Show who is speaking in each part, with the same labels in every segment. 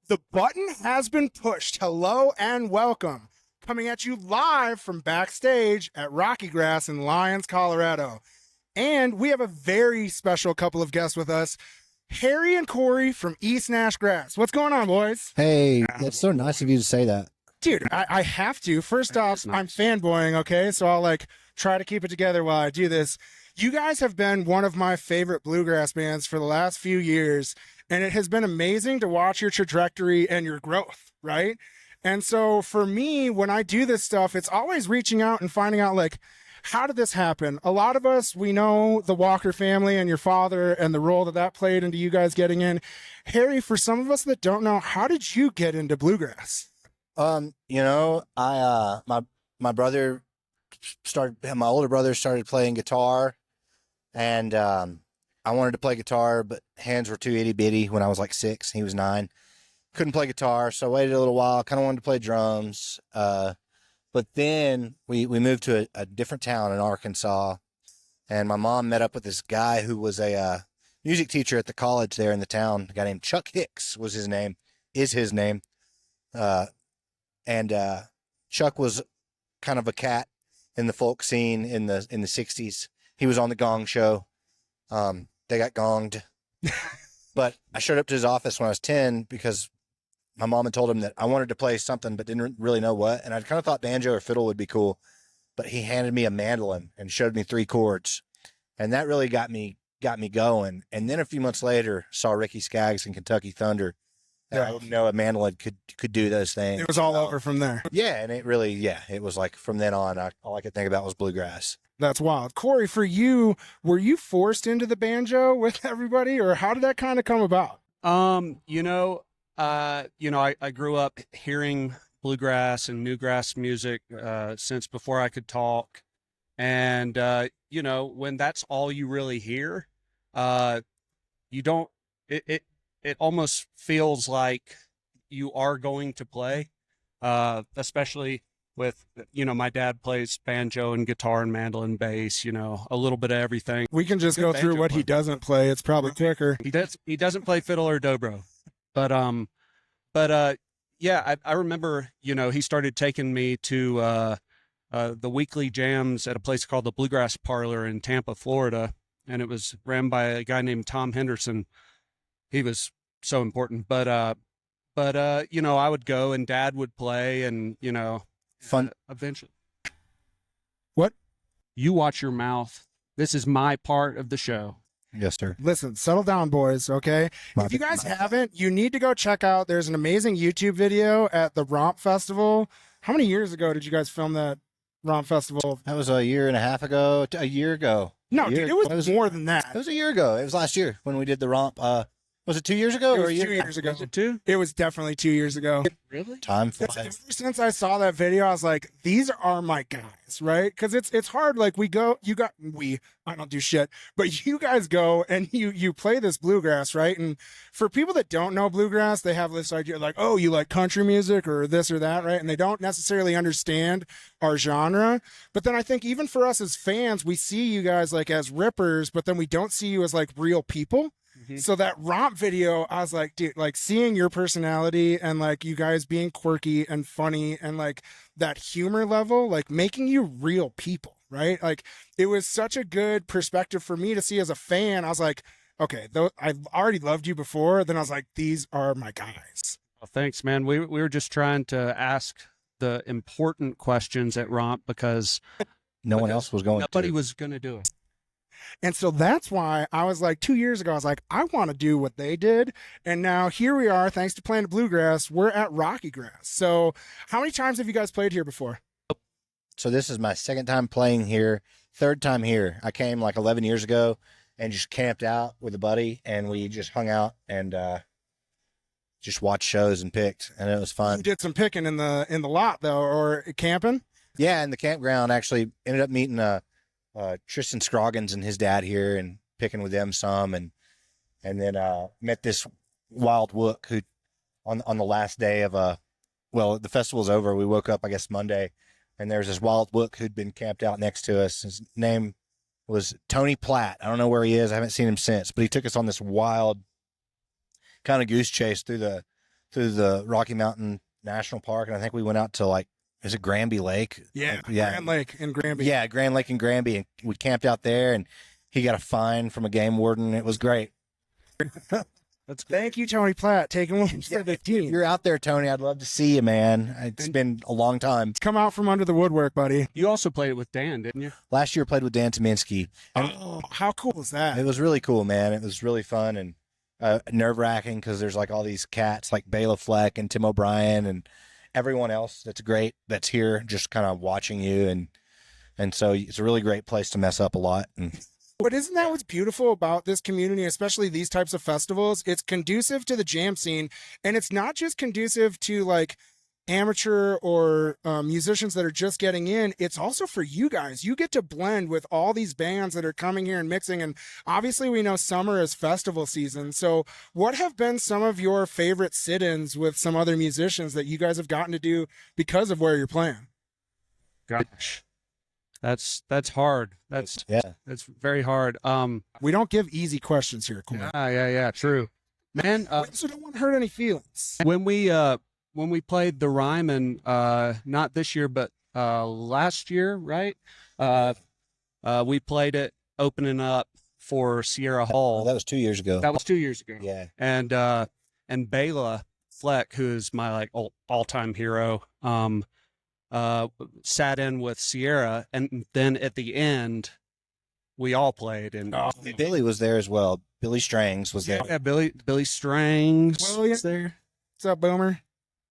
Speaker 1: The button has been pushed. Hello and welcome. Coming at you live from backstage at RockyGrass in Lyons, Colorado. And we have a very special couple of guests with us, Harry and Cory from East Nash Grass. What's going on, boys?
Speaker 2: Hey, that's so nice of you to say that.
Speaker 1: Dude, I have to. First off, I'm fanboying, okay? So I'll try to keep it together while I do this. You guys have been one of my favorite bluegrass bands for the last few years, and it has been amazing to watch your trajectory and your growth, right? And so for me, when I do this stuff, it's always reaching out and finding out, how did this happen? A lot of us, we know the Walker family and your father and the role that played into you guys getting in. Harry, for some of us that don't know, how did you get into bluegrass?
Speaker 2: My brother my older brother started playing guitar, and I wanted to play guitar, but hands were too itty bitty when I was like 6. He was 9. Couldn't play guitar, so I waited a little while, kind of wanted to play drums. But then we moved to a different town in Arkansas, and my mom met up with this guy who was a music teacher at the college there in the town. A guy named Chuck Hicks was his name, is his name. And Chuck was kind of a cat in the folk scene in the 60s. He was on the Gong Show. They got gonged. But I showed up to his office when I was 10 because my mom had told him that I wanted to play something but didn't really know what. And I kind of thought banjo or fiddle would be cool. But he handed me a mandolin and showed me 3 chords. And that really got me going. And then a few months later, saw Ricky Skaggs and Kentucky Thunder. And I didn't know a mandolin could do those things.
Speaker 1: It was all over from there.
Speaker 2: Yeah, and it was like from then on, all I could think about was bluegrass. That's
Speaker 1: wild. Cory, for you, were you forced into the banjo with everybody, or how did that kind of come about?
Speaker 3: I grew up hearing bluegrass and newgrass music since before I could talk. And, when that's all you really hear, it almost feels like you are going to play, especially with, my dad plays banjo and guitar and mandolin bass, a little bit of everything.
Speaker 1: We can just go through what he doesn't play. It's probably quicker.
Speaker 3: He doesn't play fiddle or dobro, but I remember, he started taking me to the weekly jams at a place called the Bluegrass Parlor in Tampa, Florida. And it was ran by a guy named Tom Henderson. He was so important, but I would go and Dad would play, and
Speaker 2: fun
Speaker 3: eventually.
Speaker 1: What?
Speaker 3: You watch your mouth. This is my part of the show.
Speaker 2: Yes, sir.
Speaker 1: Listen, settle down, boys, okay? If you guys haven't, you need to go check out, there's an amazing YouTube video at the Romp Festival. How many years ago did you guys film that Romp Festival?
Speaker 2: That was a year and a half ago, a year ago.
Speaker 1: No, dude, it was more than that.
Speaker 2: It was a year ago. It was last year when we did the Romp. Was it 2 years ago?
Speaker 1: It was 2 years ago.
Speaker 3: Was it 2?
Speaker 1: It was definitely 2 years ago.
Speaker 3: Really?
Speaker 2: Time flies.
Speaker 1: Ever since I saw that video, I was like, these are my guys, right? Because it's hard. I don't do shit, but you guys go and you play this bluegrass, right? And for people that don't know bluegrass, they have this idea oh, you like country music or this or that, right? And they don't necessarily understand our genre. But then I think even for us as fans, we see you guys as rippers, but then we don't see you as real people. Mm-hmm. So that Romp video, I was like, dude, seeing your personality and you guys being quirky and funny and that humor level, making you real people, right? It was such a good perspective for me to see as a fan. I was like, okay, though I've already loved you before. Then I was like, these are my guys.
Speaker 3: Well, thanks, man. We were just trying to ask the important questions at Romp because
Speaker 2: nobody
Speaker 3: was going to do it.
Speaker 1: And so that's why I was 2 years ago, I was like, I want to do what they did. And now here we are, thanks to Planet Bluegrass, we're at RockyGrass. So how many times have you guys played here before?
Speaker 2: So this is my 2nd time playing here, 3rd time here. I came 11 years ago and just camped out with a buddy, and we just hung out and just watched shows and picked, and it was fun.
Speaker 1: You did some picking in the lot though, or camping?
Speaker 2: Yeah, in the campground. Actually ended up meeting Tristan Scroggins and his dad here and picking with them some, and then met this wild wook who on the last day of the festival's over. We woke up, I guess, Monday, and there's this wild wook who'd been camped out next to us. His name was Tony Platt. I don't know where he is. I haven't seen him since, but he took us on this wild kind of goose chase through through the Rocky Mountain National Park, and I think we went out to like, is it Granby Lake?
Speaker 1: Yeah,
Speaker 2: Yeah.
Speaker 1: Grand Lake in Granby.
Speaker 2: Yeah, Grand Lake and Granby, and we camped out there, and he got a fine from a game warden. It was great.
Speaker 3: That's good.
Speaker 1: Thank you, Tony Platt, taking one for the team.
Speaker 2: You're out there, Tony. I'd love to see you, man. It's been a long time.
Speaker 1: Come out from under the woodwork, buddy.
Speaker 3: You also played it with Dan, didn't you?
Speaker 2: Last year, I played with Dan Tominski.
Speaker 1: Oh, how cool is that?
Speaker 2: It was really cool, man. It was really fun and nerve-wracking because there's like all these cats like Béla Fleck and Tim O'Brien and everyone else that's great that's here just kind of watching you. And so it's a really great place to mess up a lot. And
Speaker 1: But isn't that what's beautiful about this community, especially these types of festivals? It's conducive to the jam scene, and it's not just conducive to like amateur or musicians that are just getting in. It's also for you guys. You get to blend with all these bands that are coming here and mixing. And obviously we know summer is festival season. So what have been some of your favorite sit-ins with some other musicians that you guys have gotten to do because of where you're playing?
Speaker 3: Gosh, that's hard. That's very hard.
Speaker 1: We don't give easy questions here, Cory.
Speaker 3: Yeah, true. Man,
Speaker 1: We also don't want to hurt any feelings.
Speaker 3: when we played the Ryman, not this year, but last year, right? We played it opening up for Sierra Hall.
Speaker 2: that was 2 years ago.
Speaker 3: That was 2 years ago.
Speaker 2: Yeah.
Speaker 3: And Béla Fleck, who is my like all-time hero, sat in with Sierra, and then at the end, we all played. And
Speaker 2: Billy was there as well. Billy Strangs was there.
Speaker 3: yeah, Billy Strangs
Speaker 1: Well, yeah.
Speaker 3: was there.
Speaker 1: What's up, Boomer?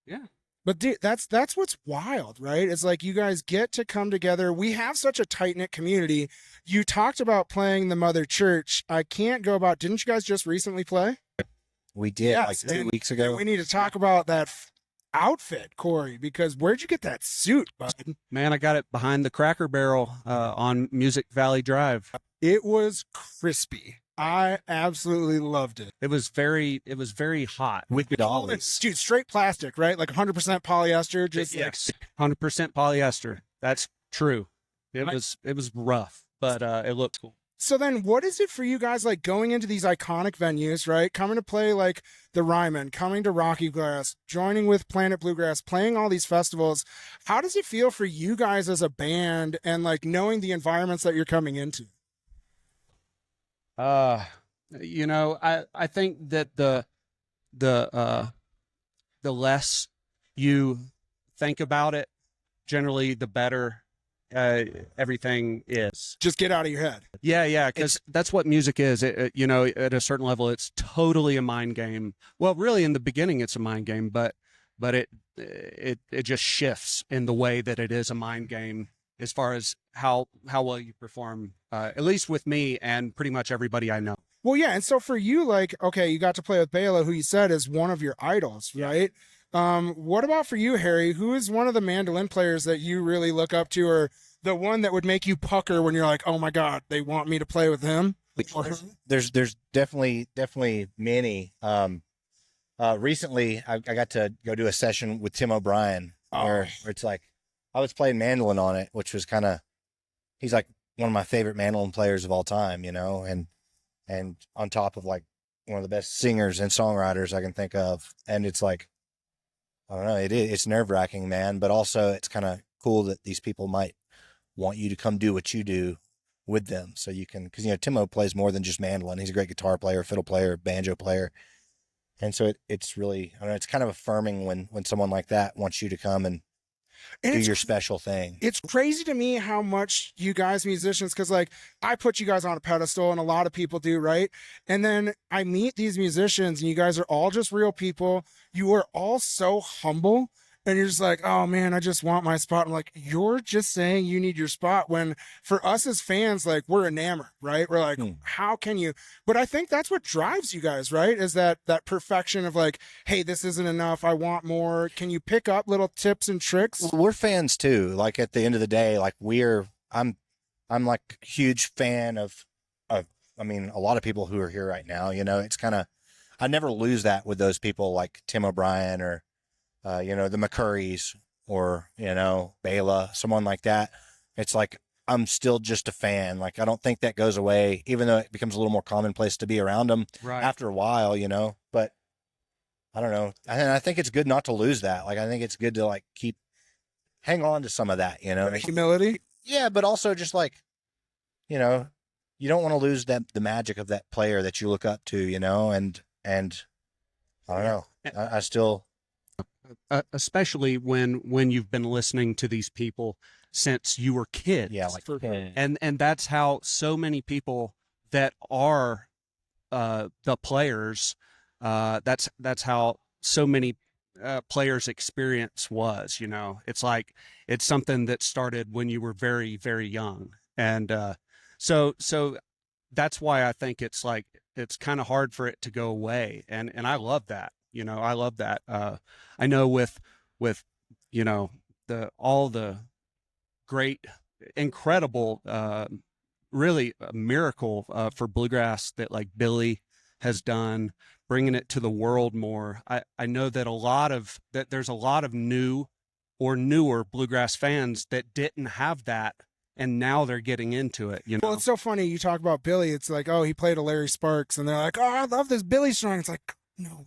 Speaker 3: Yeah.
Speaker 1: But dude, that's what's wild, right? It's like you guys get to come together. We have such a tight-knit community. You talked about playing the Mother Church. I can't go about, didn't you guys just recently play?
Speaker 2: We did
Speaker 1: Yes,
Speaker 2: like 2
Speaker 1: and
Speaker 2: weeks ago.
Speaker 1: We need to talk about that outfit, Cory, because where'd you get that suit, bud?
Speaker 3: Man, I got it behind the Cracker Barrel on Music Valley Drive.
Speaker 1: It was crispy. I absolutely loved it.
Speaker 3: It was very hot.
Speaker 2: With dollies.
Speaker 1: Dude, straight plastic, right? Like 100% polyester, just like
Speaker 3: 100% polyester. That's true. It was rough, but it looked cool.
Speaker 1: So then what is it for you guys like going into these iconic venues, right? Coming to play like the Ryman, coming to RockyGrass, joining with Planet Bluegrass, playing all these festivals. How does it feel for you guys as a band and like knowing the environments that you're coming into?
Speaker 3: I think that the less you think about it, generally the better everything is.
Speaker 1: Just get out of your head.
Speaker 3: Yeah, because that's what music is. At a certain level, it's totally a mind game. Well, really, in the beginning, it's a mind game, but it just shifts in the way that it is a mind game as far as how well you perform. At least with me and pretty much everybody I know.
Speaker 1: Well, yeah. And so for you, like, okay, you got to play with Béla, who you said is one of your idols, right? What about for you, Harry? Who is one of the mandolin players that you really look up to, or the one that would make you pucker when you're like, oh my God, they want me to play with him?
Speaker 2: There's definitely many. Recently I got to go do a session with Tim O'Brien where it's like I was playing mandolin on it, which was he's like one of my favorite mandolin players of all time, and on top of like one of the best singers and songwriters I can think of. And it's like, I don't know, it's nerve wracking, man, but also it's kind of cool that these people might want you to come do what you do with them. So you can, cause Timo plays more than just mandolin. He's a great guitar player, fiddle player, banjo player. And so it's really, I don't know, it's kind of affirming when someone like that wants you to come and do your special thing.
Speaker 1: It's crazy to me how much you guys musicians, because like I put you guys on a pedestal and a lot of people do, right? And then I meet these musicians and you guys are all just real people. You are all so humble and you're just like, oh man, I just want my spot. I'm like, you're just saying you need your spot, when for us as fans, like we're enamored, right? We're like, how can you? But I think that's what drives you guys, right? Is that perfection of like, hey, this isn't enough, I want more. Can you pick up little tips and tricks?
Speaker 2: Well, we're fans too. Like at the end of the day, like I'm like a huge fan of I mean, a lot of people who are here right now, it's I never lose that with those people like Tim O'Brien or the McCurrys or, Béla, someone like that. It's like, I'm still just a fan. Like, I don't think that goes away, even though it becomes a little more commonplace to be around them
Speaker 3: Right.
Speaker 2: after a while, but I don't know. And I think it's good not to lose that. Like, I think it's good to like hang on to some of that, you know?
Speaker 1: Humility.
Speaker 2: Yeah. But also just like, you know, you don't want to lose the magic of that player that you look up to, you know? And I don't know. I still,
Speaker 3: especially when you've been listening to these people since you were kids.
Speaker 2: yeah, like,
Speaker 3: And that's how so many people that are the players, that's how so many players' experience was, you know. It's like it's something that started when you were very, very young. And so that's why I think it's like it's kind of hard for it to go away. And I love that. You know, I love that. I know with you know all the great, incredible, really a miracle for bluegrass that like Billy has done, bringing it to the world more. I know that there's a lot of new or newer bluegrass fans that didn't have that, and now they're getting into it. You know,
Speaker 1: Well, it's so funny. You talk about Billy. It's like, oh, he played a Larry Sparks, and they're like, oh, I love this Billy song. It's like, no,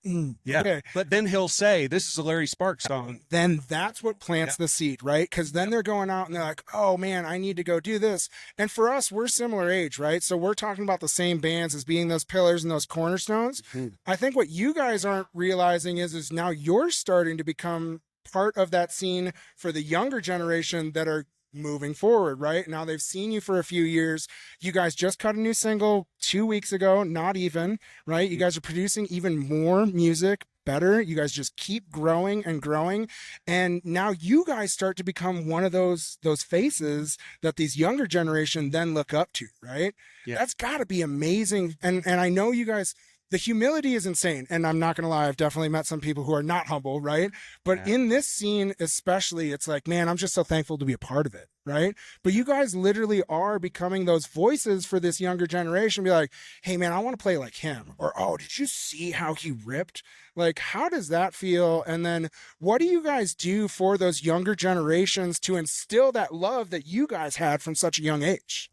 Speaker 3: yeah.
Speaker 1: Okay.
Speaker 3: But then he'll say, "This is a Larry Sparks song."
Speaker 1: Then that's what plants the seed, right? Because then they're going out and they're like, oh man, I need to go do this. And for us, we're similar age, right? So we're talking about the same bands as being those pillars and those cornerstones. I think what you guys aren't realizing is now you're starting to become part of that scene for the younger generation that are moving forward, right? Now they've seen you for a few years. You guys just cut a new single 2 weeks ago, not even, right? You guys are producing even more music, better. You guys just keep growing and growing. And now you guys start to become one of those faces that these younger generation then look up to, right?
Speaker 3: Yeah.
Speaker 1: That's gotta be amazing. And I know you guys, the humility is insane. And I'm not going to lie, I've definitely met some people who are not humble, right? But in this scene, especially, it's like, man, I'm just so thankful to be a part of it, right? But you guys literally are becoming those voices for this younger generation. Be like, hey, man, I want to play like him. Or, oh, did you see how he ripped? Like, how does that feel? And then what do you guys do for those younger generations to instill that love that you guys had from such a young age?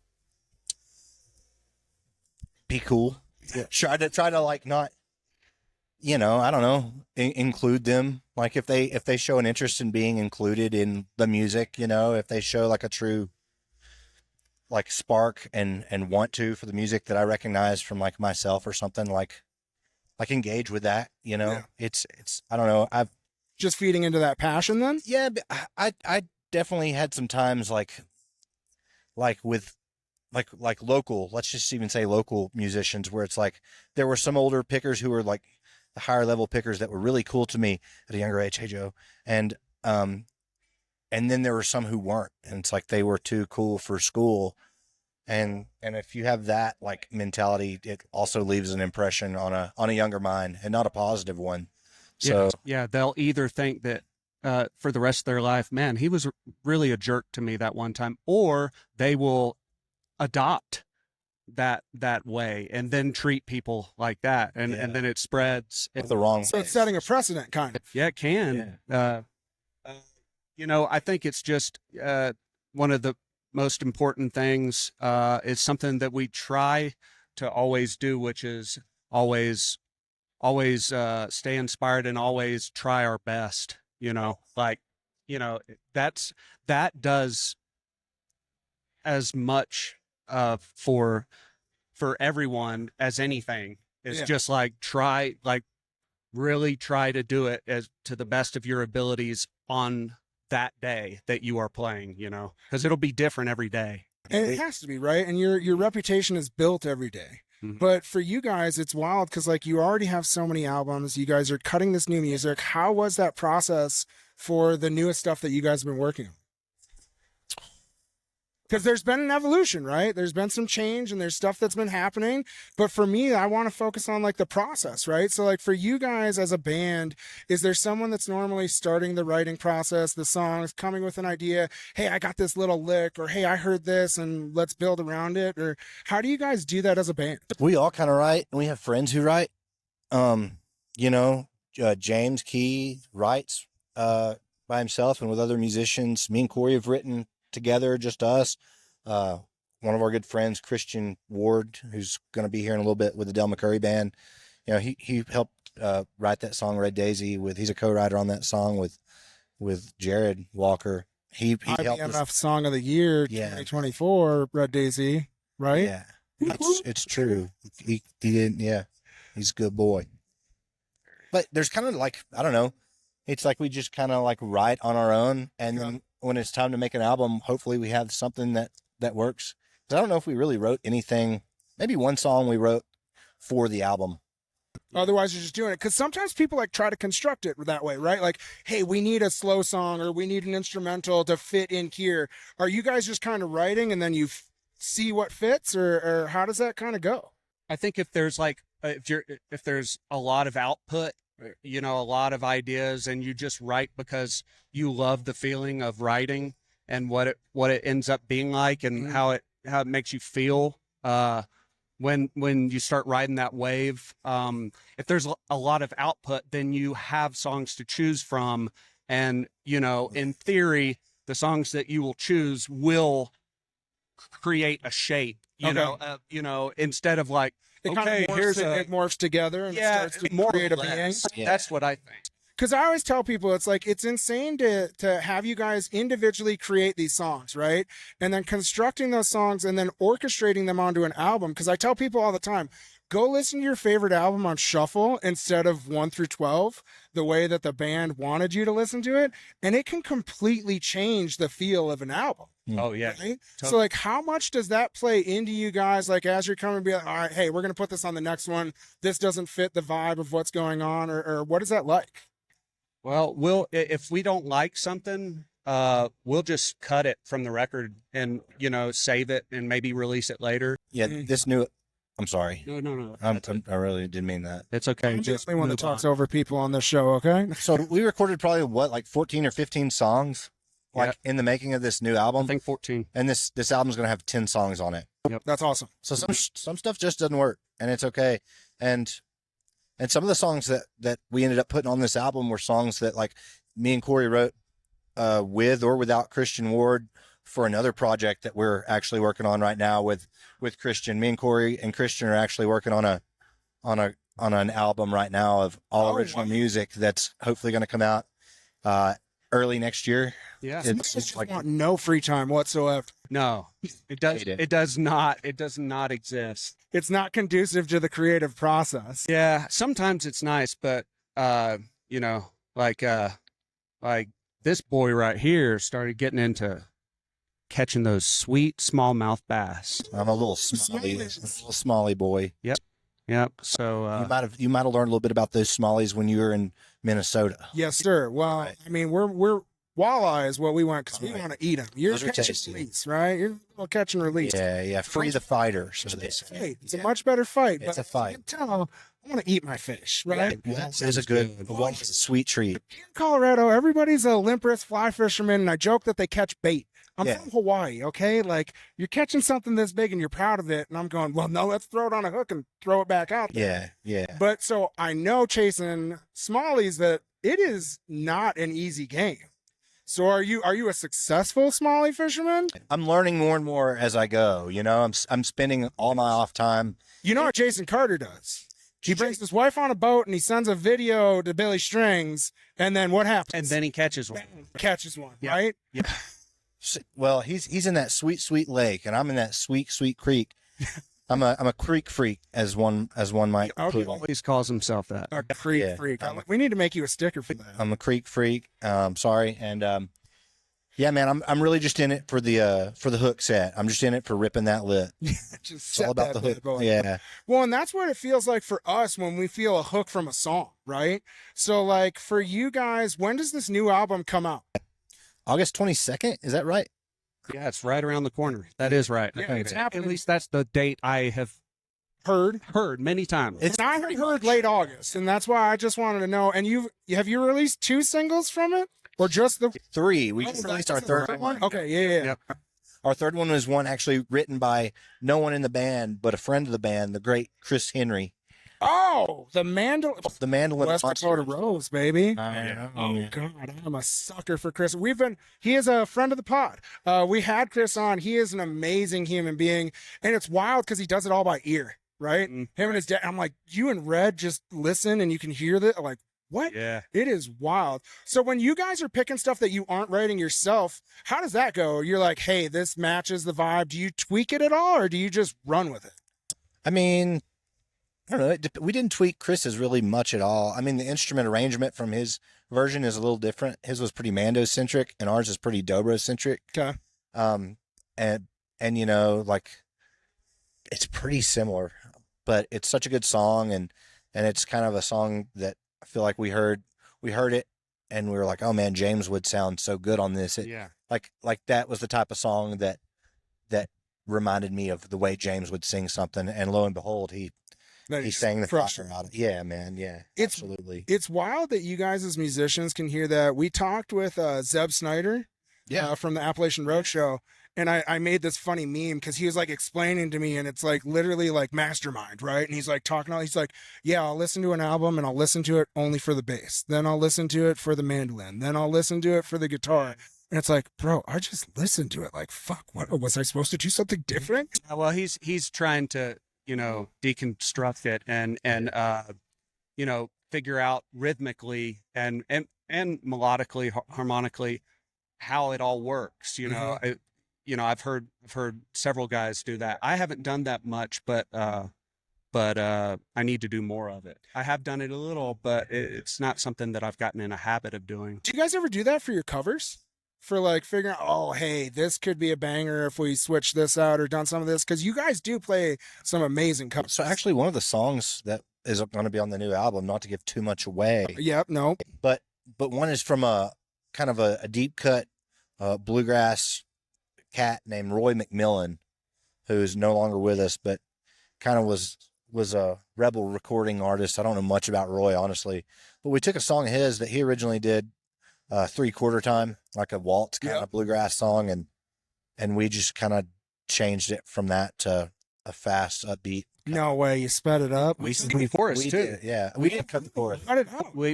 Speaker 2: be cool. Yeah. Try to like not, you know, I don't know, include them. Like if they show an interest in being included in the music, you know, if they show like a true like spark and want to for the music that I recognize from like myself or something, like engage with that, you know.
Speaker 1: Yeah.
Speaker 2: It's I don't know. I've
Speaker 1: just feeding into that passion then?
Speaker 2: Yeah, but I definitely had some times like with like local, let's just even say local musicians, where it's like there were some older pickers who were like the higher level pickers that were really cool to me at a younger age. Hey Joe. And then there were some who weren't, and it's like they were too cool for school. And if you have that like mentality, it also leaves an impression on a younger mind, and not a positive one. So
Speaker 3: yeah, they'll either think that for the rest of their life, man, he was really a jerk to me that one time, or they will adopt that way and then treat people like that, and then it spreads
Speaker 2: the wrong.
Speaker 1: So it's setting a precedent, kind of.
Speaker 3: Yeah, it can. You know, I think it's just one of the most important things. Is something that we try to always do, which is always stay inspired and always try our best. You know, like, you know, that does as much for everyone as anything. It's just like really try to do it as to the best of your abilities on that day that you are playing, you know, because it'll be different every day.
Speaker 1: And it has to be, right? And your reputation is built every day.
Speaker 3: Mm-hmm.
Speaker 1: But for you guys, it's wild because like you already have so many albums. You guys are cutting this new music. How was that process for the newest stuff that you guys have been working on? Because there's been an evolution, right? There's been some change and there's stuff that's been happening. But for me, I want to focus on like the process, right? So like for you guys as a band, is there someone that's normally starting the writing process, the songs, coming with an idea? Hey, I got this little lick, or hey, I heard this and let's build around it. Or how do you guys do that as a band?
Speaker 2: We all kind of write, and we have friends who write. You know, James Key writes by himself and with other musicians. Me and Cory have written together, just us. One of our good friends, Christian Ward, who's going to be here in a little bit with the Del McCurry band, you know, he helped write that song Red Daisy with. He's a co-writer on that song with Jared Walker. He helped us.
Speaker 1: IBMF Song of the Year 2024, Red Daisy, right?
Speaker 2: Yeah, it's true. He didn't. Yeah, he's a good boy. But there's kind of like, I don't know. It's like we just kind of like write on our own, and then when it's time to make an album, hopefully we have something that works. 'Cause I don't know if we really wrote anything. Maybe one song we wrote for the album.
Speaker 1: Otherwise, you're just doing it. Because sometimes people like try to construct it that way, right? Like, hey, we need a slow song or we need an instrumental to fit in here. Are you guys just kind of writing and then you see what fits, or how does that kind of go?
Speaker 3: I think if there's like, if there's a lot of output, you know, a lot of ideas, and you just write because you love the feeling of writing and what it ends up being like, and how it makes you feel, when you start riding that wave. If there's a lot of output, then you have songs to choose from. And, you know, in theory, the songs that you will choose will create a shape, you know, instead of like,
Speaker 1: It kind of morphs together and starts to create a being.
Speaker 3: Yeah. That's what I think.
Speaker 1: Because I always tell people, it's like, it's insane to have you guys individually create these songs, right? And then constructing those songs and then orchestrating them onto an album. Because I tell people all the time, go listen to your favorite album on shuffle instead of 1 through 12, the way that the band wanted you to listen to it. And it can completely change the feel of an album.
Speaker 3: Oh, yeah.
Speaker 1: Right? So, like, how much does that play into you guys? Like, as you're coming to be like, all right, hey, we're going to put this on the next one. This doesn't fit the vibe of what's going on, or what is that like?
Speaker 3: Well, if we don't like something, we'll just cut it from the record and, you know, save it and maybe release it later.
Speaker 2: Yeah, this new. I'm sorry.
Speaker 3: No.
Speaker 2: I really didn't mean that.
Speaker 3: It's okay.
Speaker 1: I'm just the only one that talks over people on this show, okay?
Speaker 2: So we recorded probably like 14 or 15 songs, like in the making of this new album.
Speaker 3: I think 14.
Speaker 2: And this album's gonna have 10 songs on it.
Speaker 3: Yep,
Speaker 1: that's awesome.
Speaker 2: So some stuff just doesn't work, and it's okay. And some of the songs that we ended up putting on this album were songs that like me and Cory wrote with or without Christian Ward for another project that we're actually working on right now with Christian. Me and Cory and Christian are actually working on an album right now of all original music that's hopefully going to come out early next year.
Speaker 1: Yeah, it's like want no free time whatsoever.
Speaker 3: No, it does. It does not. It does not exist.
Speaker 1: It's not conducive to the creative process.
Speaker 3: Yeah, sometimes it's nice, but you know, like this boy right here started getting into catching those sweet smallmouth bass.
Speaker 2: I'm a little smallie boy.
Speaker 3: Yep. So
Speaker 2: you might have learned a little bit about those smallies when you were in Minnesota.
Speaker 1: Yes, sir. Well, I mean, we're walleye is what we want because we want to eat them. You're catch and release, right? You're a catch and release.
Speaker 2: Yeah. Free the fighter. So they say.
Speaker 1: It's a much better fight.
Speaker 2: It's a fight.
Speaker 1: You can tell I want to eat my fish, right?
Speaker 2: It's a sweet treat.
Speaker 1: Here in Colorado, everybody's a limp wrist fly fisherman, and I joke that they catch bait. I'm from Hawaii, okay? Like, you're catching something this big and you're proud of it, and I'm going, well, no, let's throw it on a hook and throw it back out there.
Speaker 2: Yeah.
Speaker 1: But so I know chasing smallies that it is not an easy game. So are you a successful smallie fisherman?
Speaker 2: I'm learning more and more as I go. You know, I'm spending all my off time.
Speaker 1: You know what Jason Carter does? He brings his wife on a boat and he sends a video to Billy Strings, and then what happens?
Speaker 3: And then he catches one.
Speaker 1: Right?
Speaker 3: Yeah.
Speaker 2: Well, he's in that sweet lake, and I'm in that sweet creek. I'm a creek freak, as one might put it.
Speaker 3: He always calls himself that.
Speaker 1: A creek freak. We need to make you a sticker for that.
Speaker 2: I'm a creek freak. Sorry, and yeah, man, I'm really just in it for the hook set. I'm just in it for ripping that lip.
Speaker 1: It's
Speaker 2: all about the hook. Yeah.
Speaker 1: Well, and that's what it feels like for us when we feel a hook from a song, right? So, like, for you guys, when does this new album come out?
Speaker 2: August 22nd, is that right?
Speaker 3: Yeah, it's right around the corner. That is right.
Speaker 1: Yeah, it's happening.
Speaker 3: At least that's the date I have heard many times.
Speaker 1: I heard late August, and that's why I just wanted to know. And have you released 2 singles from it, or just the
Speaker 2: 3? We just released our third one.
Speaker 1: Okay, yeah.
Speaker 3: Yep.
Speaker 2: Our third one was one actually written by no one in the band, but a friend of the band, the great Chris Henry.
Speaker 1: Oh, the mandolin. West Dakota Rose, baby. Oh God, I'm a sucker for Chris. He is a friend of the pod. We had Chris on. He is an amazing human being, and it's wild because he does it all by ear. right?
Speaker 3: Mhm.
Speaker 1: Him and his dad. I'm like, you and Red just listen and you can hear that. Like, what?
Speaker 3: Yeah.
Speaker 1: It is wild. So when you guys are picking stuff that you aren't writing yourself, how does that go? You're like, hey, this matches the vibe. Do you tweak it at all, or do you just run with it?
Speaker 2: I mean, I don't know. We didn't tweak Chris's really much at all. I mean, the instrument arrangement from his version is a little different. His was pretty Mando centric, and ours is pretty dobro centric.
Speaker 1: Okay.
Speaker 2: And you know, like, it's pretty similar, but it's such a good song, and it's kind of a song that I feel like we heard it, and we were like, oh man, James would sound so good on this.
Speaker 3: Yeah.
Speaker 2: Like that was the type of song that reminded me of the way James would sing something, and lo and behold, he sang the fire out of it. Yeah, man. Yeah, absolutely.
Speaker 1: It's wild that you guys as musicians can hear that. We talked with Zeb Snyder from the Appalachian Road Show, and I made this funny meme because he was like explaining to me, and it's like literally like Mastermind, right? And he's like he's like, yeah, I'll listen to an album and I'll listen to it only for the bass. Then I'll listen to it for the mandolin. Then I'll listen to it for the guitar. And it's like, bro, I just listened to it. Like, fuck, what was I supposed to do something different?
Speaker 3: Well, he's trying to, you know, deconstruct it and you know, figure out rhythmically and melodically, harmonically, how it all works. You know, I've heard several guys do that. I haven't done that much, but I need to do more of it. I have done it a little, but it's not something that I've gotten in a habit of doing.
Speaker 1: Do you guys ever do that for your covers? For like figuring out, oh, hey, this could be a banger if we switch this out or done some of this? Because you guys do play some amazing covers.
Speaker 2: So actually, one of the songs that is going to be on the new album, not to give too much away.
Speaker 1: Yep, no.
Speaker 2: But one is from a kind of a deep cut bluegrass cat named Roy McMillan, who's no longer with us, but kind of was a rebel recording artist. I don't know much about Roy, honestly, but we took a song of his that he originally did 3/4 time, like a waltz kind of bluegrass song, and we just kind of changed it from that to a fast upbeat.
Speaker 1: No way, you sped it up.
Speaker 3: We chorus too.
Speaker 2: Did, yeah, we didn't cut the chorus.
Speaker 1: Cut it out.
Speaker 3: We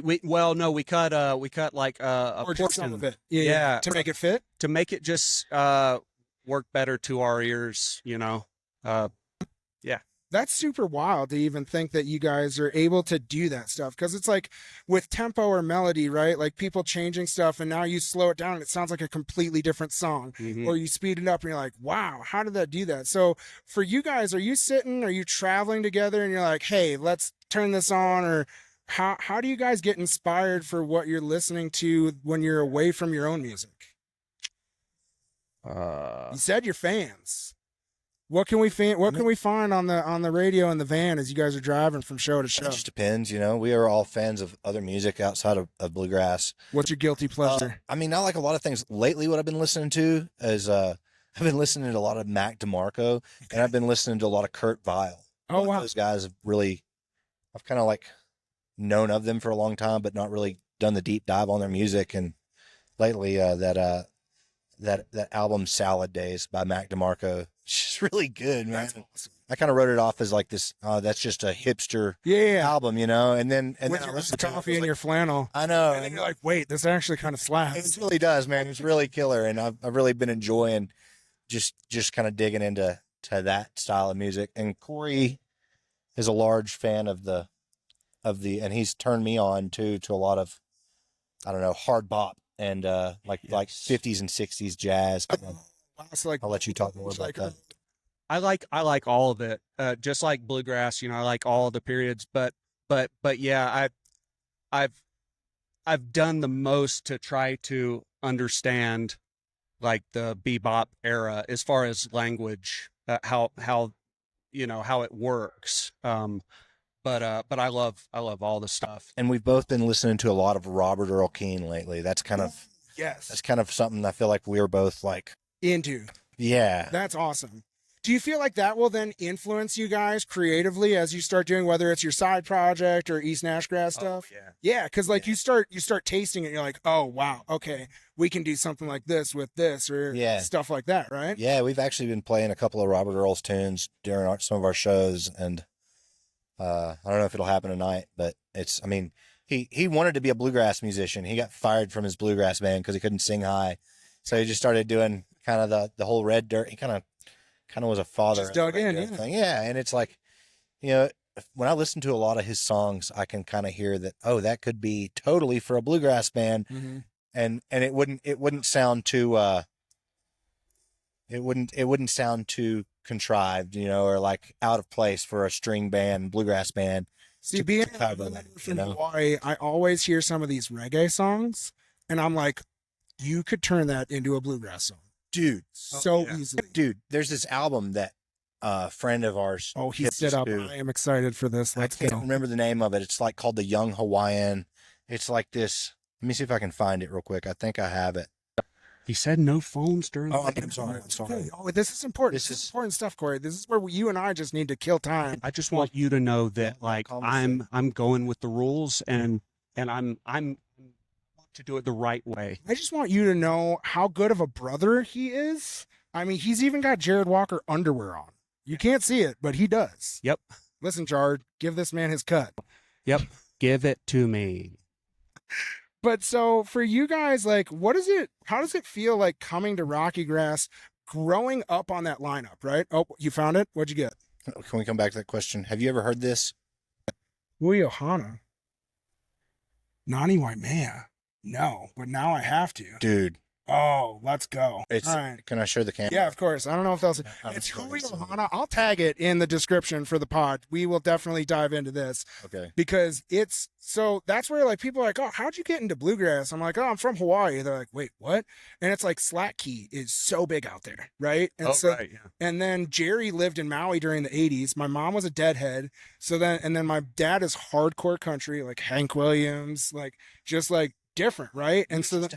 Speaker 3: cut like a
Speaker 1: Or just some
Speaker 3: portion
Speaker 1: of it. Yeah. To make it fit.
Speaker 3: to make it just work better to our ears. You know.
Speaker 1: That's super wild to even think that you guys are able to do that stuff, because it's like with tempo or melody, right? Like people changing stuff, and now you slow it down and it sounds like a completely different song. Or you speed it up and you're like, wow, how did that do that? So for you guys, are you traveling together and you're like, hey, let's turn this on? Or how do you guys get inspired for what you're listening to when you're away from your own music? You said you're fans. What can we find on the radio in the van as you guys are driving from show to show?
Speaker 2: It just depends, you know. We are all fans of other music outside of bluegrass.
Speaker 1: What's your guilty pleasure?
Speaker 2: I mean, I like a lot of things. Lately, what I've been listening to is I've been listening to a lot of Mac DeMarco, and I've been listening to a lot of Kurt Vile.
Speaker 1: Oh wow,
Speaker 2: those guys have really, I've kind of like known of them for a long time, but not really done the deep dive on their music. And lately, that album Salad Days by Mac DeMarco, it's really good, man.
Speaker 1: Awesome.
Speaker 2: I kind of wrote it off as like this, that's just a hipster album, you know. And then
Speaker 1: with
Speaker 2: I
Speaker 1: your
Speaker 2: listened to it,
Speaker 1: coffee and your flannel.
Speaker 2: I know.
Speaker 1: And then you're like, wait, this actually kind of slaps.
Speaker 2: It really does, man. It's really killer, and I've really been enjoying just kind of digging into that style of music. And Cory is a large fan of the and he's turned me on to a lot of, I don't know, hard bop and like 50s and 60s jazz.
Speaker 1: So like,
Speaker 2: I'll let you talk more about that.
Speaker 3: I like all of it. Just like bluegrass, you know, I like all of the periods, but yeah, I've done the most to try to understand like the bebop era as far as language, how you know, how it works. But I love all the stuff.
Speaker 2: And we've both been listening to a lot of Robert Earl Keen lately. That's kind of something I feel like we're both like
Speaker 1: into.
Speaker 2: Yeah.
Speaker 1: That's awesome. Do you feel like that will then influence you guys creatively as you start doing, whether it's your side project or East Nash Grass stuff?
Speaker 3: Oh, yeah.
Speaker 1: Yeah, because like you start tasting it, and you're like, oh wow, okay, we can do something like this with this or stuff like that, right?
Speaker 2: Yeah, we've actually been playing a couple of Robert Earl's tunes during some of our shows, and I don't know if it'll happen tonight, but it's, I mean, he wanted to be a bluegrass musician. He got fired from his bluegrass band because he couldn't sing high, so he just started doing kind of the whole Red Dirt. He kind of was a father.
Speaker 1: Just dug in,
Speaker 2: thing. Yeah, and it's like You know, when I listen to a lot of his songs, I can kind of hear that, oh, that could be totally for a bluegrass band.
Speaker 1: Mm-hmm.
Speaker 2: And it wouldn't sound too it wouldn't sound too contrived, you know, or like out of place for a string band, bluegrass band.
Speaker 1: See, being from Hawaii, I always hear some of these reggae songs, and I'm like, you could turn that into a bluegrass song,
Speaker 2: dude,
Speaker 1: so easily.
Speaker 2: Dude, there's this album that a friend of ours.
Speaker 1: Oh, he stood up. I am excited for this.
Speaker 2: I can't remember the name of it. It's like called The Young Hawaiian. It's like this. Let me see if I can find it real quick. I think I have it.
Speaker 3: He said no phones during.
Speaker 2: Oh, I'm sorry.
Speaker 1: Okay. Oh, this is important. This is important stuff, Cory. This is where you and I just need to kill time.
Speaker 3: I just want you to know that, like, I'm going with the rules, and I'm to do it the right way.
Speaker 1: I just want you to know how good of a brother he is. I mean, he's even got Jared Walker underwear on. You can't see it, but he does.
Speaker 3: Yep.
Speaker 1: Listen, Jared, give this man his cut.
Speaker 3: Yep. Give it to me.
Speaker 1: But so for you guys, like, how does it feel like coming to RockyGrass, growing up on that lineup, right? Oh, you found it? What'd you get?
Speaker 2: Can we come back to that question? Have you ever heard this?
Speaker 1: Ui Ohana. Nani Waimea. No, but now I have to.
Speaker 2: Dude.
Speaker 1: Oh, let's go.
Speaker 2: It's,
Speaker 1: all right.
Speaker 2: Can I share the camera?
Speaker 1: Yeah, of course. I don't know if that's it's Ui Ohana. I'll tag it in the description for the pod. We will definitely dive into this.
Speaker 2: Okay.
Speaker 1: Because it's so that's where like people are like, oh, how'd you get into bluegrass? I'm like, oh, I'm from Hawaii. They're like, wait, what? And it's like slack key is so big out there, right? And
Speaker 3: right, yeah.
Speaker 1: And then Jerry lived in Maui during the 80s. My mom was a deadhead. So then my dad is hardcore country, like Hank Williams, like just like different, right? And so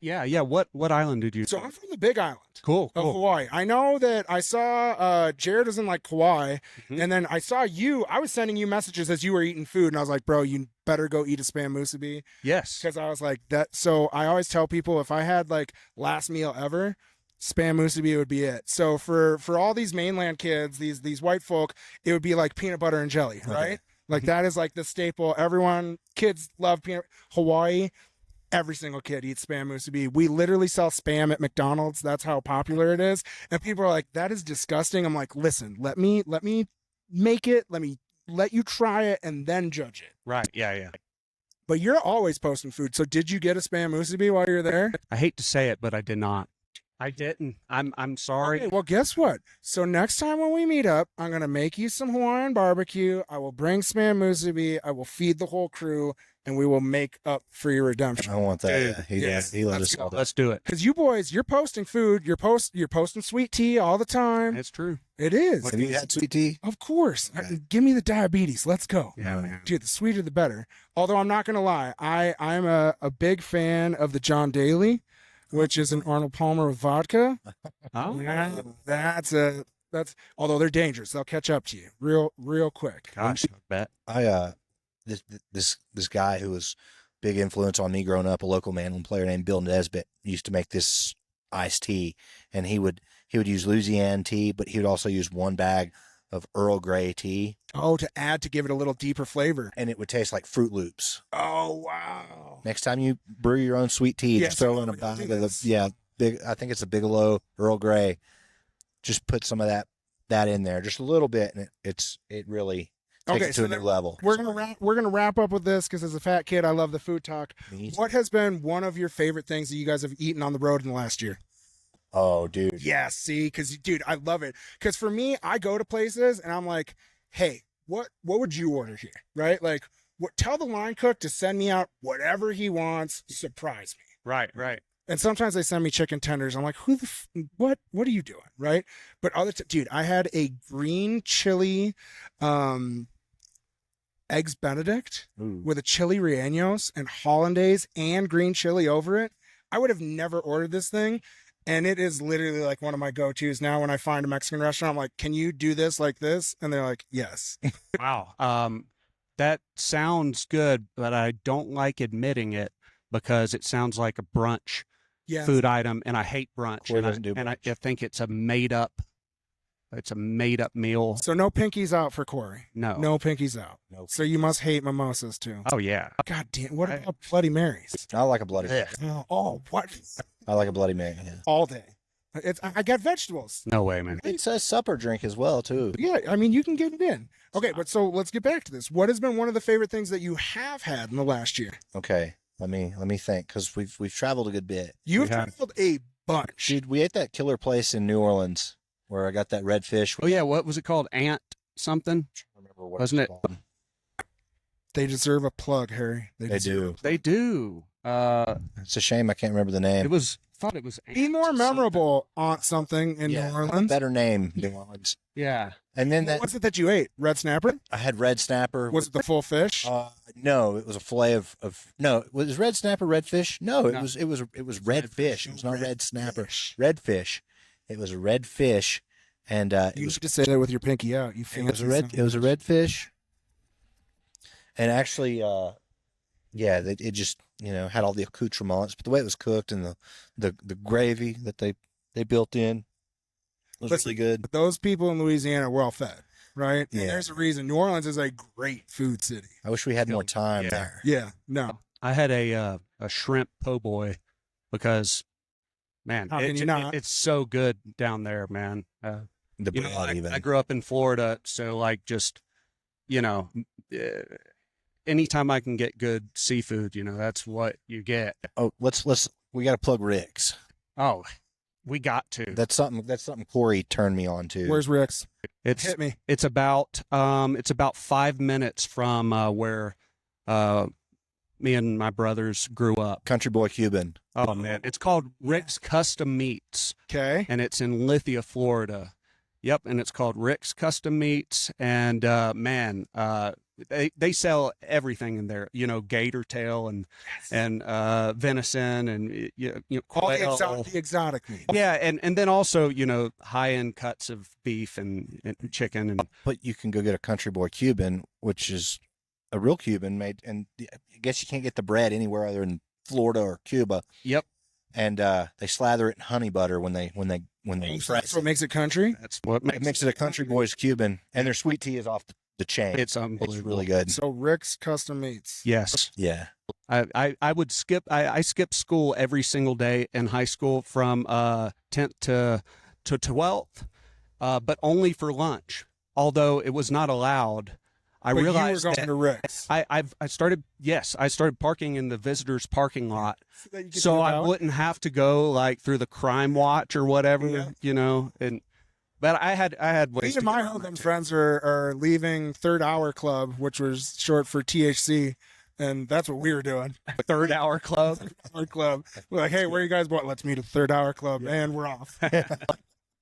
Speaker 3: yeah. What island did you?
Speaker 1: So I'm from the Big Island.
Speaker 3: Cool.
Speaker 1: Of Hawaii. I know that I saw Jared was in like Kauai, and then I saw you. I was sending you messages as you were eating food, and I was like, bro, you better go eat a spam musubi.
Speaker 3: Yes.
Speaker 1: Because I was like that. So I always tell people if I had like last meal ever, spam musubi would be it. So for all these mainland kids, these white folk, it would be like peanut butter and jelly, right? Like that is like the staple. Kids love Hawaii. Every single kid eats spam musubi. We literally sell spam at McDonald's. That's how popular it is. And people are like, that is disgusting. I'm like, listen, let me make it. Let me let you try it and then judge it.
Speaker 3: Right. Yeah.
Speaker 1: But you're always posting food. So did you get a spam musubi while you're there?
Speaker 3: I hate to say it, but I did not. I didn't. I'm sorry.
Speaker 1: Okay, well, guess what? So next time when we meet up, I'm going to make you some Hawaiian barbecue. I will bring spam musubi. I will feed the whole crew, and we will make up for your redemption.
Speaker 2: I want that. He let us
Speaker 3: go. Let's do it.
Speaker 1: Because you boys, you're posting food. You're posting sweet tea all the time.
Speaker 3: It's true.
Speaker 1: It is.
Speaker 2: Have you had sweet tea?
Speaker 1: Of course. Okay. Give me the diabetes. Let's go.
Speaker 3: Yeah, man.
Speaker 1: Dude, the sweeter the better. Although I'm not going to lie, I'm a big fan of the John Daly, which is an Arnold Palmer with vodka.
Speaker 3: Oh,
Speaker 1: that's although they're dangerous, they'll catch up to you real quick.
Speaker 3: Gosh, I bet.
Speaker 2: This guy who was big influence on me growing up, a local mandolin player named Bill Nesbitt, used to make this iced tea, and he would use Louisiana tea, but he would also use one bag of Earl Grey tea.
Speaker 1: Oh, to give it a little deeper flavor.
Speaker 2: And it would taste like Fruit Loops.
Speaker 1: Oh, wow.
Speaker 2: Next time you brew your own sweet tea, just throw in a bag of I think it's a Bigelow Earl Grey. Just put some of that in there, just a little bit, and it really takes it to a new level.
Speaker 1: We're gonna wrap up with this because as a fat kid, I love the food talk. What has been one of your favorite things that you guys have eaten on the road in the last year?
Speaker 2: Oh, dude.
Speaker 1: Yeah, see, because, dude, I love it. Because for me, I go to places and I'm like, hey, what would you order here, right? Like, tell the line cook to send me out whatever he wants. Surprise me.
Speaker 3: Right.
Speaker 1: And sometimes they send me chicken tenders. I'm like, what are you doing, right? But dude, I had a green chili eggs Benedict with a chili rellenos and hollandaise and green chili over it. I would have never ordered this thing. And it is literally like one of my go-tos now when I find a Mexican restaurant. I'm like, can you do this like this? And they're like, yes.
Speaker 3: Wow. That sounds good, but I don't like admitting it because it sounds like a brunch food item, and I hate brunch. And I think it's a made up meal.
Speaker 1: So no pinkies out for Cory.
Speaker 3: No
Speaker 1: pinkies out. Nope. So you must hate mimosas too.
Speaker 3: Oh yeah.
Speaker 1: God damn. What about Bloody Marys?
Speaker 2: I like a Bloody Mary.
Speaker 1: Oh, what?
Speaker 2: I like a Bloody Mary. Yeah.
Speaker 1: All day. I got vegetables.
Speaker 3: No way, man.
Speaker 2: It's a supper drink as well too.
Speaker 1: Yeah, I mean, you can get it in. Okay, but so let's get back to this. What has been one of the favorite things that you have had in the last year?
Speaker 2: Okay, let me think, because we've traveled a good bit.
Speaker 1: You've
Speaker 3: have.
Speaker 1: traveled a bunch.
Speaker 2: Dude, we ate that killer place in New Orleans where I got that red fish.
Speaker 3: Oh yeah, what was it called? Ant something?
Speaker 2: I don't remember what
Speaker 3: Wasn't
Speaker 2: it's
Speaker 3: it?
Speaker 2: called.
Speaker 1: They deserve a plug, Harry.
Speaker 2: They do.
Speaker 3: They do.
Speaker 2: It's a shame I can't remember the name.
Speaker 3: Thought it was
Speaker 1: Be
Speaker 3: Ant
Speaker 1: more
Speaker 3: something.
Speaker 1: memorable on something in New Orleans.
Speaker 2: Better name, New Orleans.
Speaker 3: Yeah.
Speaker 2: And then
Speaker 1: What was it that you ate? Red snapper?
Speaker 2: I had red snapper.
Speaker 1: Was it the full fish?
Speaker 2: No, it was a fillet of no. Was red snapper red fish? No,
Speaker 3: No.
Speaker 2: it was red fish. It was not red snapper.
Speaker 1: fish.
Speaker 2: Red fish. It was a red fish, and it
Speaker 1: You
Speaker 2: was
Speaker 1: need to say that with your pinky out. You fancy
Speaker 2: it was a red fish, and actually, yeah, it just had all the accoutrements, but the way it was cooked and the gravy that they built in was
Speaker 1: Listen,
Speaker 2: really good.
Speaker 1: But those people in Louisiana are well fed, right?
Speaker 2: Yeah.
Speaker 1: And there's a reason. New Orleans is a great food city.
Speaker 2: I wish we had more time
Speaker 3: Yeah.
Speaker 2: there.
Speaker 1: Yeah, no.
Speaker 3: I had a shrimp po' boy because, man,
Speaker 1: How can you not?
Speaker 3: it's so good down there, man.
Speaker 2: The
Speaker 3: You know,
Speaker 2: bread even.
Speaker 3: I grew up in Florida, so like just, uh, anytime I can get good seafood, that's what you get.
Speaker 2: Oh, we got to plug Rick's.
Speaker 3: Oh, we got to.
Speaker 2: That's something Cory turned me on to.
Speaker 1: Where's Rick's?
Speaker 3: It's
Speaker 1: Hit me.
Speaker 3: it's about 5 minutes from where me and my brothers grew up.
Speaker 2: Country Boy Cuban?
Speaker 3: Oh man, it's called Rick's Custom Meats,
Speaker 1: Okay.
Speaker 3: and it's in Lithia, Florida. Yep, and it's called Rick's Custom Meats, and man, they sell everything in there. Gator tail and venison and
Speaker 1: All
Speaker 3: quail.
Speaker 1: the exotic meat.
Speaker 3: Yeah, and then also high end cuts of beef and chicken and
Speaker 2: But you can go get a Country Boy Cuban, which is a real Cuban made, and I guess you can't get the bread anywhere other than Florida or Cuba.
Speaker 3: yep,
Speaker 2: And they slather it in honey butter when they
Speaker 1: That's
Speaker 2: press
Speaker 1: what
Speaker 2: it.
Speaker 1: makes it country.
Speaker 3: that's what
Speaker 2: It makes it a Country Boy's Cuban, and their sweet tea is off the chain.
Speaker 3: it's
Speaker 2: It's
Speaker 3: unbelievable.
Speaker 2: really good.
Speaker 1: So Rick's Custom Meats.
Speaker 3: Yes.
Speaker 2: Yeah.
Speaker 3: I would skip I skipped school every single day in high school from 10th to 12th, but only for lunch. Although it was not allowed, I
Speaker 1: But
Speaker 3: realized
Speaker 1: you were going
Speaker 3: that
Speaker 1: to Rick's.
Speaker 3: I started parking in the visitors parking lot,
Speaker 1: that you could
Speaker 3: so
Speaker 1: do
Speaker 3: I
Speaker 1: without?
Speaker 3: wouldn't have to go like through the crime watch or whatever,
Speaker 1: Yeah.
Speaker 3: and but I had ways
Speaker 1: Me
Speaker 3: to
Speaker 1: and my
Speaker 3: get around
Speaker 1: hoodlum
Speaker 3: it.
Speaker 1: friends are leaving Third Hour Club, which was short for THC, and that's what we were doing.
Speaker 3: Third Hour Club.
Speaker 1: Our club. We're like, hey, where you guys going? Let's meet at Third Hour Club, and we're off.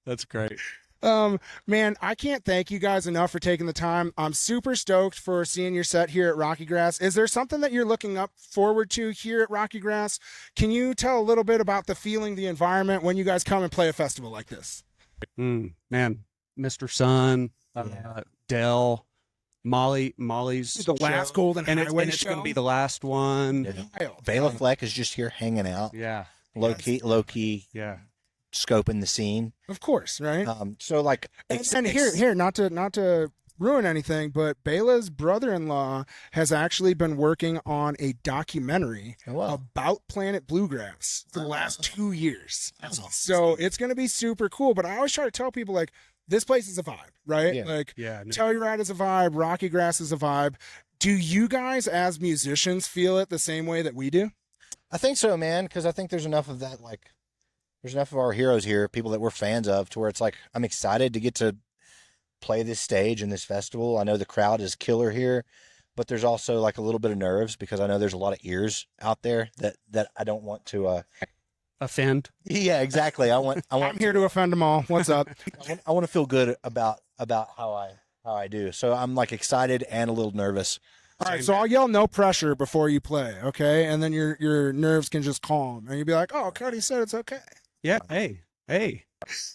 Speaker 3: That's great.
Speaker 1: Man, I can't thank you guys enough for taking the time. I'm super stoked for seeing your set here at RockyGrass. Is there something that you're looking up forward to here at RockyGrass? Can you tell a little bit about the feeling, the environment when you guys come and play a festival like this?
Speaker 3: Man, Mr. Sun, Dell, Molly's
Speaker 1: The last
Speaker 3: show.
Speaker 1: Golden
Speaker 3: and
Speaker 1: Highway
Speaker 3: it's going
Speaker 1: show?
Speaker 3: to be the last one.
Speaker 2: Béla Fleck is just here hanging out,
Speaker 3: Yeah,
Speaker 2: low key,
Speaker 3: yeah.
Speaker 2: scoping the scene.
Speaker 1: Of course, right?
Speaker 2: So like,
Speaker 1: And here, not to ruin anything, but Béla's brother-in-law has actually been working on a documentary
Speaker 2: Oh, wow.
Speaker 1: about Planet Bluegrass for the last 2 years. So it's going to be super cool. But I always try to tell people, like, this place is a vibe, right?
Speaker 2: Yeah.
Speaker 1: Like,
Speaker 3: Yeah, no.
Speaker 1: Telluride is a vibe, RockyGrass is a vibe. Do you guys, as musicians, feel it the same way that we do?
Speaker 2: I think so, man, because I think there's enough of that, like, there's enough of our heroes here, people that we're fans of, to where it's like, I'm excited to get to play this stage and this festival. I know the crowd is killer here, but there's also like a little bit of nerves because I know there's a lot of ears out there that I don't want to,
Speaker 3: Offend.
Speaker 2: yeah, exactly.
Speaker 1: I'm here to offend them all. What's up?
Speaker 2: I want to feel good about how I do. So I'm like excited and a little nervous.
Speaker 1: All right, so I'll yell no pressure before you play, okay? And then your nerves can just calm. And you'll be like, oh, Cody said it's okay.
Speaker 3: Yeah. Hey.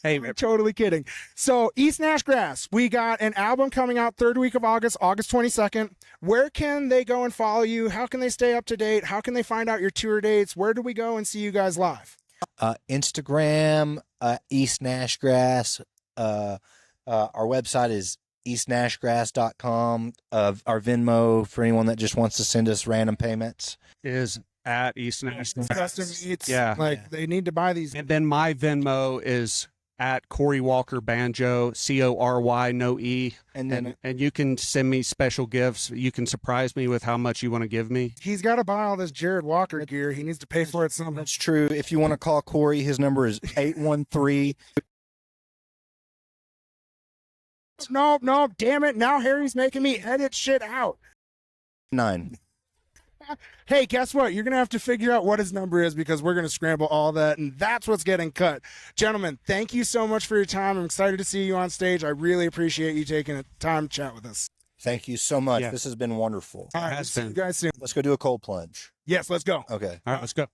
Speaker 1: I'm totally kidding. So East Nash Grass, we got an album coming out third week of August 22nd. Where can they go and follow you? How can they stay up to date? How can they find out your tour dates? Where do we go and see you guys live?
Speaker 2: Instagram, East Nash Grass. Our website is eastnashgrass.com. Our Venmo, for anyone that just wants to send us random payments,
Speaker 3: Is at East Nash.
Speaker 1: Custom meats.
Speaker 3: Yeah.
Speaker 1: Like they need to buy these.
Speaker 3: And then my Venmo is at Cory Walker Banjo, Cory, no E.
Speaker 2: And
Speaker 3: And you can send me special gifts. You can surprise me with how much you want to give me.
Speaker 1: He's got to buy all this Jared Walker gear. He needs to pay for it somehow.
Speaker 2: that's true. If you want to call Cory, his number is 813.
Speaker 1: No, damn it. Now Harry's making me edit shit out.
Speaker 2: 9.
Speaker 1: Hey, guess what? You're going to have to figure out what his number is because we're going to scramble all that, and that's what's getting cut. Gentlemen, thank you so much for your time. I'm excited to see you on stage. I really appreciate you taking the time to chat with us.
Speaker 2: Thank you so much.
Speaker 3: Yeah.
Speaker 2: This has been wonderful.
Speaker 1: All right,
Speaker 3: Has
Speaker 1: see you
Speaker 3: been.
Speaker 1: guys soon.
Speaker 2: Let's go do a cold plunge.
Speaker 1: Yes, let's go.
Speaker 2: Okay.
Speaker 3: All right, let's go.